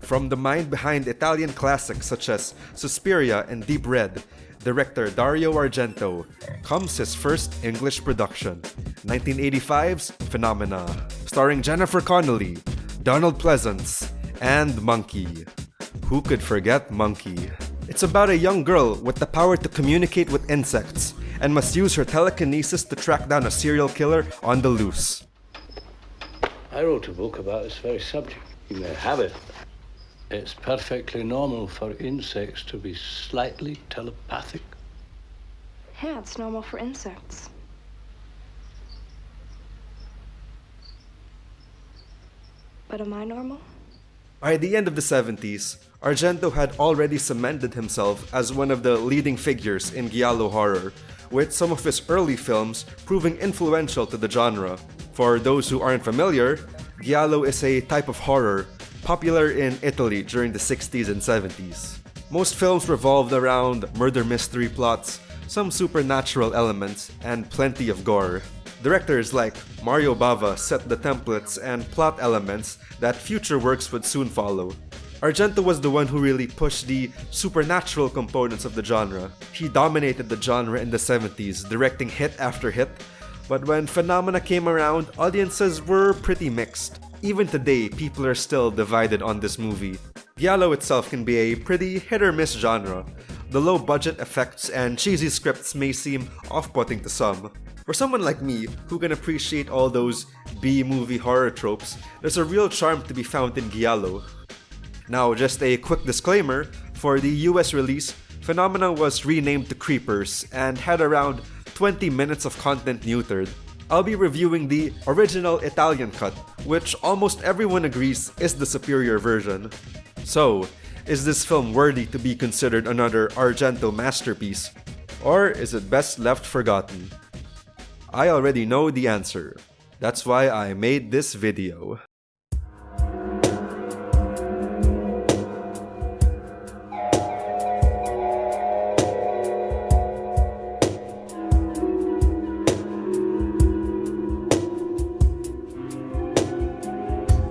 From the mind behind Italian classics such as Suspiria and Deep Red, director Dario Argento, comes his first English production, 1985's Phenomena, starring Jennifer Connelly, Donald Pleasance, and Monkey. Who could forget Monkey? It's about a young girl with the power to communicate with insects and must use her telekinesis to track down a serial killer on the loose. I wrote a book about this very subject. You may have it. It's perfectly normal for insects to be slightly telepathic. Yeah, it's normal for insects. But am I normal? By the end of the 70s, Argento had already cemented himself as one of the leading figures in giallo horror, with some of his early films proving influential to the genre. For those who aren't familiar, giallo is a type of horror popular in Italy during the 60s and 70s. Most films revolved around murder mystery plots, some supernatural elements, and plenty of gore. Directors like Mario Bava set the templates and plot elements that future works would soon follow. Argento was the one who really pushed the supernatural components of the genre. He dominated the genre in the 70s, directing hit after hit, but when Phenomena came around, audiences were pretty mixed. Even today, people are still divided on this movie. Giallo itself can be a pretty hit-or-miss genre. The low-budget effects and cheesy scripts may seem off-putting to some. For someone like me, who can appreciate all those B-movie horror tropes, there's a real charm to be found in giallo. Now, just a quick disclaimer, for the US release, Phenomena was renamed to Creepers and had around 20 minutes of content neutered. I'll be reviewing the original Italian cut, which almost everyone agrees is the superior version. So, is this film worthy to be considered another Argento masterpiece? Or is it best left forgotten? I already know the answer. That's why I made this video.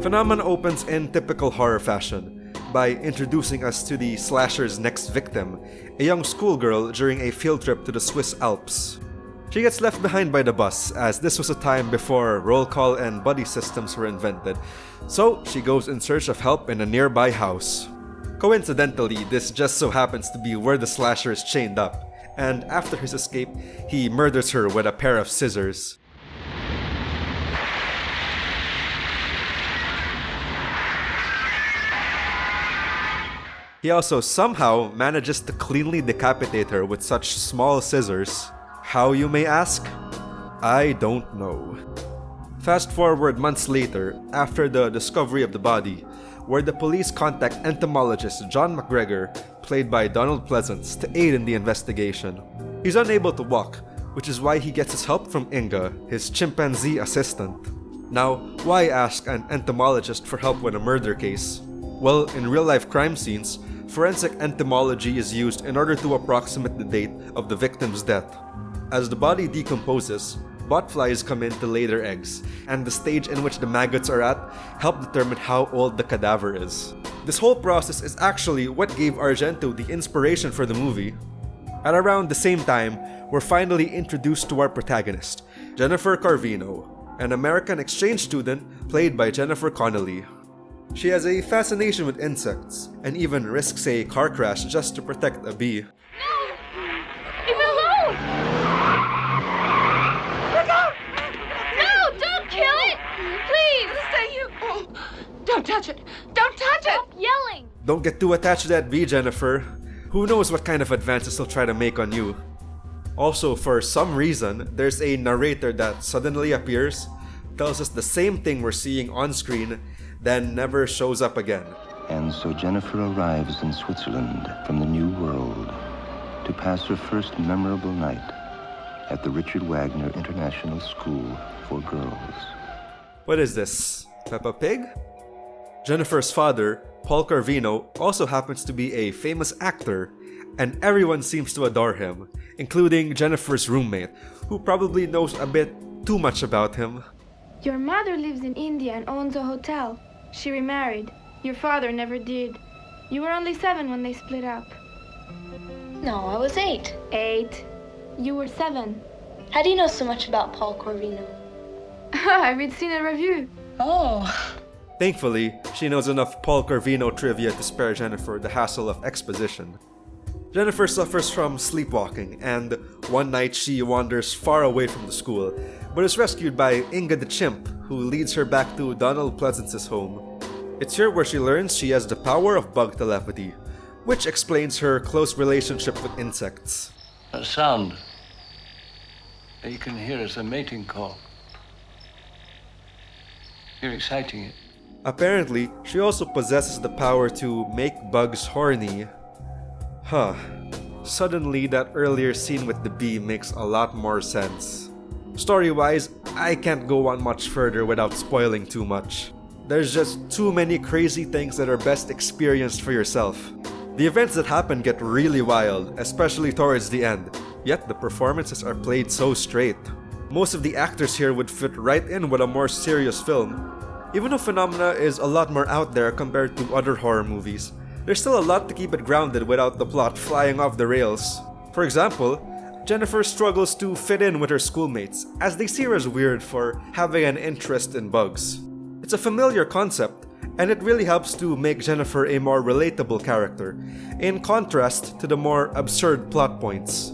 Phenomena opens in typical horror fashion by introducing us to the slasher's next victim, a young schoolgirl during a field trip to the Swiss Alps. She gets left behind by the bus, as this was a time before roll call and buddy systems were invented, so she goes in search of help in a nearby house. Coincidentally, this just so happens to be where the slasher is chained up, and after his escape, he murders her with a pair of scissors. He also somehow manages to cleanly decapitate her with such small scissors. How, you may ask? I don't know. Fast forward months later, after the discovery of the body, where the police contact entomologist John McGregor, played by Donald Pleasance, to aid in the investigation. He's unable to walk, which is why he gets his help from Inga, his chimpanzee assistant. Now, why ask an entomologist for help with a murder case? Well, in real-life crime scenes, forensic entomology is used in order to approximate the date of the victim's death. As the body decomposes, botflies come in to lay their eggs, and the stage in which the maggots are at help determine how old the cadaver is. This whole process is actually what gave Argento the inspiration for the movie. At around the same time, we're finally introduced to our protagonist, Jennifer Carvino, an American exchange student played by Jennifer Connelly. She has a fascination with insects, and even risks a car crash just to protect a bee. No! Leave me alone! Look out! No! Don't kill it! Please! Stay here! Oh, don't touch it! Don't touch it! Stop yelling! Don't get too attached to that bee, Jennifer. Who knows what kind of advances he'll try to make on you. Also, for some reason, there's a narrator that suddenly appears, tells us the same thing we're seeing on screen, then never shows up again. And so Jennifer arrives in Switzerland from the New World to pass her first memorable night at the Richard Wagner International School for Girls. What is this? Peppa Pig? Jennifer's father, Paul Carvino, also happens to be a famous actor, and everyone seems to adore him, including Jennifer's roommate, who probably knows a bit too much about him. Your mother lives in India and owns a hotel. She remarried. Your father never did. You were only 7 when they split up. No, I was 8. 8. You were 7. How do you know so much about Paul Corvino? I read Cine Revue. Oh. Thankfully, she knows enough Paul Corvino trivia to spare Jennifer the hassle of exposition. Jennifer suffers from sleepwalking, and one night she wanders far away from the school, but is rescued by Inga the chimp, who leads her back to Donald Pleasance's home. It's here where she learns she has the power of bug telepathy, which explains her close relationship with insects. That sound that you can hear is a mating call. You're exciting it. Apparently, she also possesses the power to make bugs horny. Huh. Suddenly, that earlier scene with the bee makes a lot more sense. Story-wise, I can't go on much further without spoiling too much. There's just too many crazy things that are best experienced for yourself. The events that happen get really wild, especially towards the end, yet the performances are played so straight. Most of the actors here would fit right in with a more serious film. Even though Phenomena is a lot more out there compared to other horror movies, there's still a lot to keep it grounded without the plot flying off the rails. For example, Jennifer struggles to fit in with her schoolmates, as they see her as weird for having an interest in bugs. It's a familiar concept, and it really helps to make Jennifer a more relatable character, in contrast to the more absurd plot points.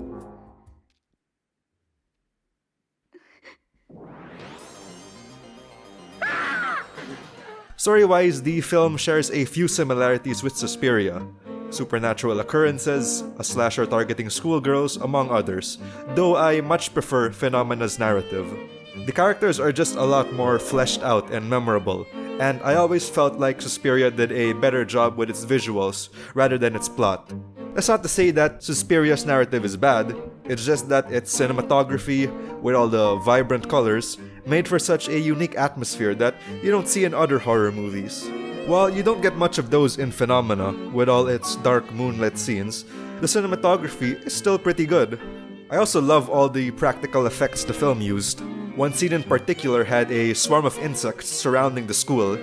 Story-wise, the film shares a few similarities with Suspiria. Supernatural occurrences, a slasher targeting schoolgirls, among others, though I much prefer Phenomena's narrative. The characters are just a lot more fleshed out and memorable, and I always felt like Suspiria did a better job with its visuals rather than its plot. That's not to say that Suspiria's narrative is bad, it's just that its cinematography, with all the vibrant colors, made for such a unique atmosphere that you don't see in other horror movies. While you don't get much of those in Phenomena, with all its dark moonlit scenes, the cinematography is still pretty good. I also love all the practical effects the film used. One scene in particular had a swarm of insects surrounding the school.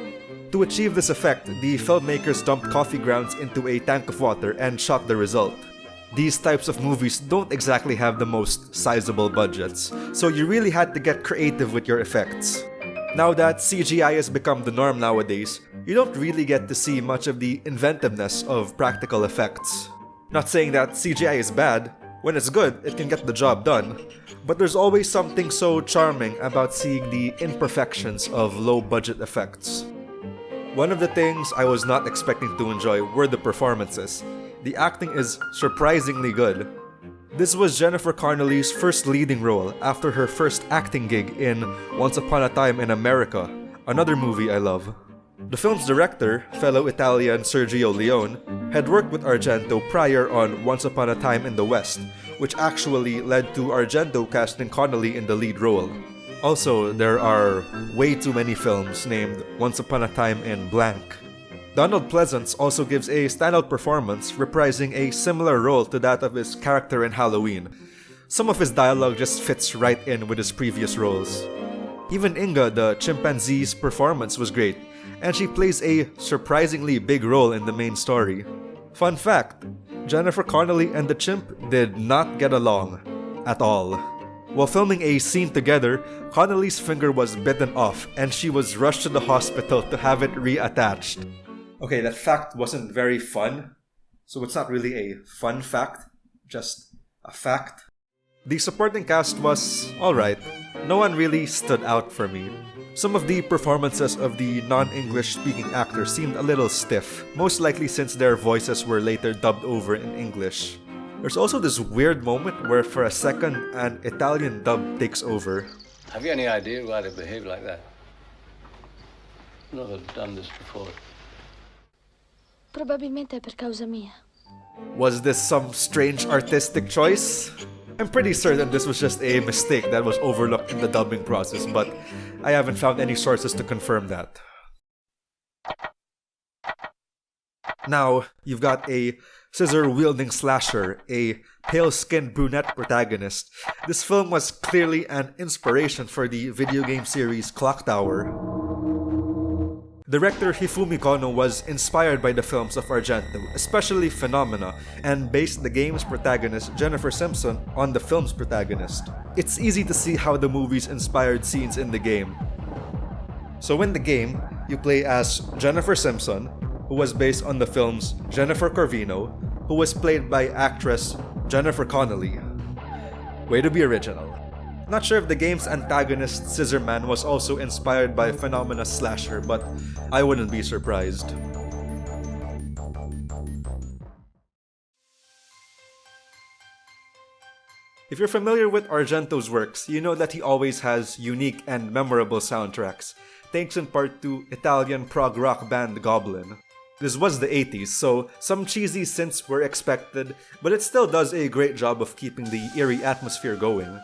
To achieve this effect, the filmmakers dumped coffee grounds into a tank of water and shot the result. These types of movies don't exactly have the most sizable budgets, so you really had to get creative with your effects. Now that CGI has become the norm nowadays, you don't really get to see much of the inventiveness of practical effects. Not saying that CGI is bad. When it's good, it can get the job done. But there's always something so charming about seeing the imperfections of low-budget effects. One of the things I was not expecting to enjoy were the performances. The acting is surprisingly good. This was Jennifer Connelly's first leading role after her first acting gig in Once Upon a Time in America, another movie I love. The film's director, fellow Italian Sergio Leone, had worked with Argento prior on Once Upon a Time in the West, which actually led to Argento casting Connelly in the lead role. Also, there are way too many films named Once Upon a Time in Blank. Donald Pleasance also gives a standout performance, reprising a similar role to that of his character in Halloween. Some of his dialogue just fits right in with his previous roles. Even Inga, the chimpanzee's performance was great, and she plays a surprisingly big role in the main story. Fun fact, Jennifer Connelly and the chimp did not get along at all. While filming a scene together, Connelly's finger was bitten off and she was rushed to the hospital to have it reattached. Okay, that fact wasn't very fun, so it's not really a fun fact, just a fact. The supporting cast was alright. No one really stood out for me. Some of the performances of the non-English speaking actors seemed a little stiff, most likely since their voices were later dubbed over in English. There's also this weird moment where for a second an Italian dub takes over. Have you any idea why they behave like that? I've never done this before. Probabilmente è per causa mia. Was this some strange artistic choice? I'm pretty certain this was just a mistake that was overlooked in the dubbing process, but I haven't found any sources to confirm that. Now, you've got a scissor-wielding slasher, a pale-skinned brunette protagonist. This film was clearly an inspiration for the video game series Clock Tower. Director Hifumi Kono was inspired by the films of Argento, especially Phenomena, and based the game's protagonist, Jennifer Simpson, on the film's protagonist. It's easy to see how the movies inspired scenes in the game. So in the game, you play as Jennifer Simpson, who was based on the film's Jennifer Corvino, who was played by actress Jennifer Connelly. Way to be original. Not sure if the game's antagonist, Scissorman, was also inspired by Phenomena slasher, but I wouldn't be surprised. If you're familiar with Argento's works, you know that he always has unique and memorable soundtracks, thanks in part to Italian prog rock band Goblin. This was the 80s, so some cheesy synths were expected, but it still does a great job of keeping the eerie atmosphere going.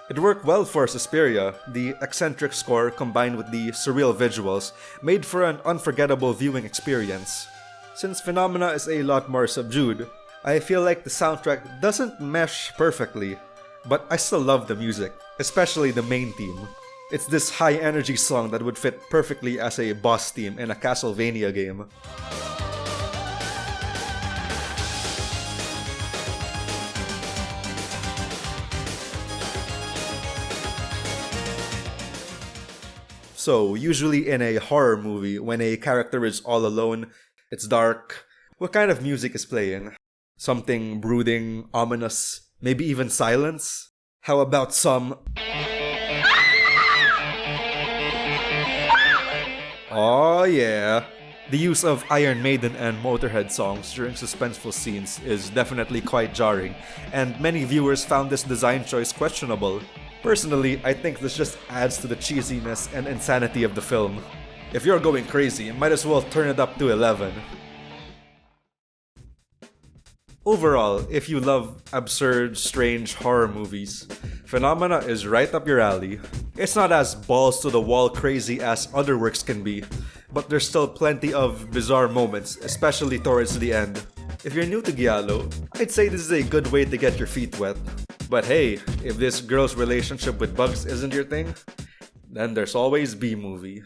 It worked well for Suspiria. The eccentric score combined with the surreal visuals made for an unforgettable viewing experience. Since Phenomena is a lot more subdued, I feel like the soundtrack doesn't mesh perfectly, but I still love the music, especially the main theme. It's this high-energy song that would fit perfectly as a boss theme in a Castlevania game. So, usually in a horror movie, when a character is all alone, it's dark, what kind of music is playing? Something brooding, ominous, maybe even silence? How about some... Oh yeah! The use of Iron Maiden and Motorhead songs during suspenseful scenes is definitely quite jarring, and many viewers found this design choice questionable. Personally, I think this just adds to the cheesiness and insanity of the film. If you're going crazy, might as well turn it up to 11. Overall, if you love absurd, strange horror movies, Phenomena is right up your alley. It's not as balls-to-the-wall crazy as other works can be, but there's still plenty of bizarre moments, especially towards the end. If you're new to Giallo, I'd say this is a good way to get your feet wet. But hey, if this girl's relationship with bugs isn't your thing, then there's always B-Movie.